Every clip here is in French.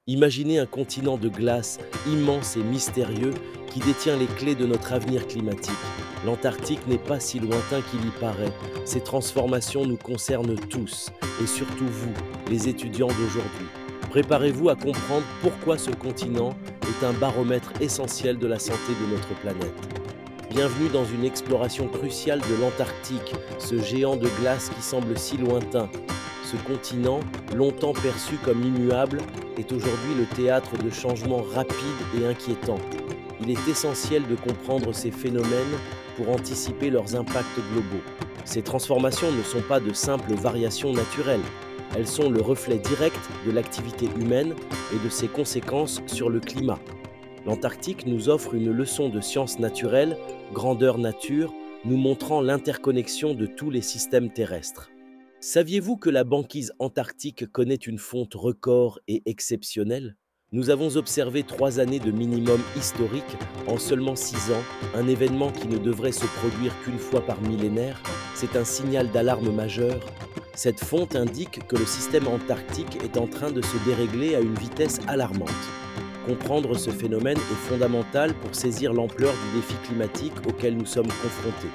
Imaginez un continent de glace immense et mystérieux qui détient les clés de notre avenir climatique. L'Antarctique n'est pas si lointain qu'il y paraît. Ces transformations nous concernent tous, et surtout vous, les étudiants d'aujourd'hui. Préparez-vous à comprendre pourquoi ce continent est un baromètre essentiel de la santé de notre planète. Bienvenue dans une exploration cruciale de l'Antarctique, ce géant de glace qui semble si lointain. Ce continent, longtemps perçu comme immuable, est aujourd'hui le théâtre de changements rapides et inquiétants. Il est essentiel de comprendre ces phénomènes pour anticiper leurs impacts globaux. Ces transformations ne sont pas de simples variations naturelles. Elles sont le reflet direct de l'activité humaine et de ses conséquences sur le climat. L'Antarctique nous offre une leçon de sciences naturelles, grandeur nature, nous montrant l'interconnexion de tous les systèmes terrestres. Saviez-vous que la banquise antarctique connaît une fonte record et exceptionnelle? Nous avons observé 3 années de minimum historique en seulement 6 ans, un événement qui ne devrait se produire qu'une fois par millénaire. C'est un signal d'alarme majeur. Cette fonte indique que le système antarctique est en train de se dérégler à une vitesse alarmante. Comprendre ce phénomène est fondamental pour saisir l'ampleur du défi climatique auquel nous sommes confrontés.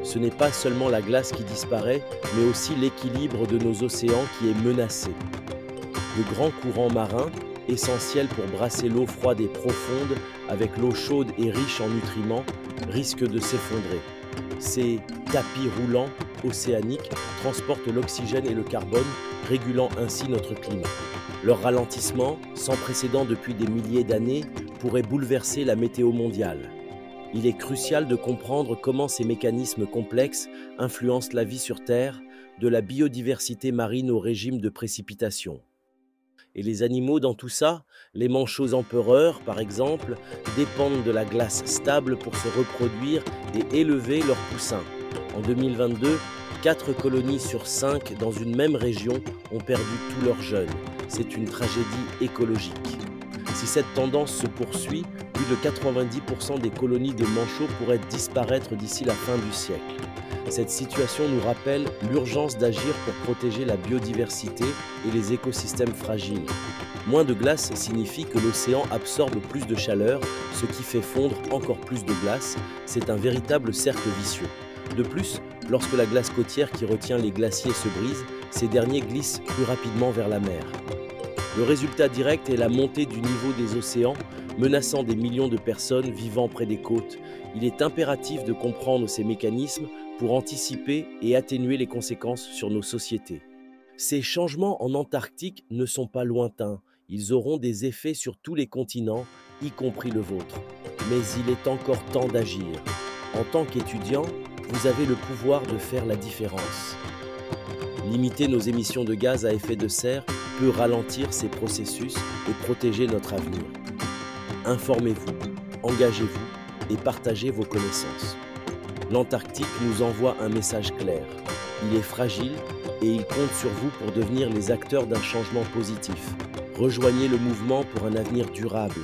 Ce n'est pas seulement la glace qui disparaît, mais aussi l'équilibre de nos océans qui est menacé. De grands courants marins, essentiels pour brasser l'eau froide et profonde avec l'eau chaude et riche en nutriments, risquent de s'effondrer. Ces tapis roulants océaniques transportent l'oxygène et le carbone, régulant ainsi notre climat. Leur ralentissement, sans précédent depuis des milliers d'années, pourrait bouleverser la météo mondiale. Il est crucial de comprendre comment ces mécanismes complexes influencent la vie sur Terre, de la biodiversité marine au régime de précipitation. Et les animaux dans tout ça, les manchots empereurs par exemple, dépendent de la glace stable pour se reproduire et élever leurs poussins. En 2022, 4 colonies sur 5 dans une même région ont perdu tous leurs jeunes. C'est une tragédie écologique. Si cette tendance se poursuit, plus de 90% des colonies de manchots pourraient disparaître d'ici la fin du siècle. Cette situation nous rappelle l'urgence d'agir pour protéger la biodiversité et les écosystèmes fragiles. Moins de glace signifie que l'océan absorbe plus de chaleur, ce qui fait fondre encore plus de glace. C'est un véritable cercle vicieux. De plus, lorsque la glace côtière qui retient les glaciers se brise, ces derniers glissent plus rapidement vers la mer. Le résultat direct est la montée du niveau des océans, menaçant des millions de personnes vivant près des côtes. Il est impératif de comprendre ces mécanismes pour anticiper et atténuer les conséquences sur nos sociétés. Ces changements en Antarctique ne sont pas lointains. Ils auront des effets sur tous les continents, y compris le vôtre. Mais il est encore temps d'agir. En tant qu'étudiant, vous avez le pouvoir de faire la différence. Limiter nos émissions de gaz à effet de serre peut ralentir ces processus et protéger notre avenir. Informez-vous, engagez-vous et partagez vos connaissances. L'Antarctique nous envoie un message clair. Il est fragile et il compte sur vous pour devenir les acteurs d'un changement positif. Rejoignez le mouvement pour un avenir durable.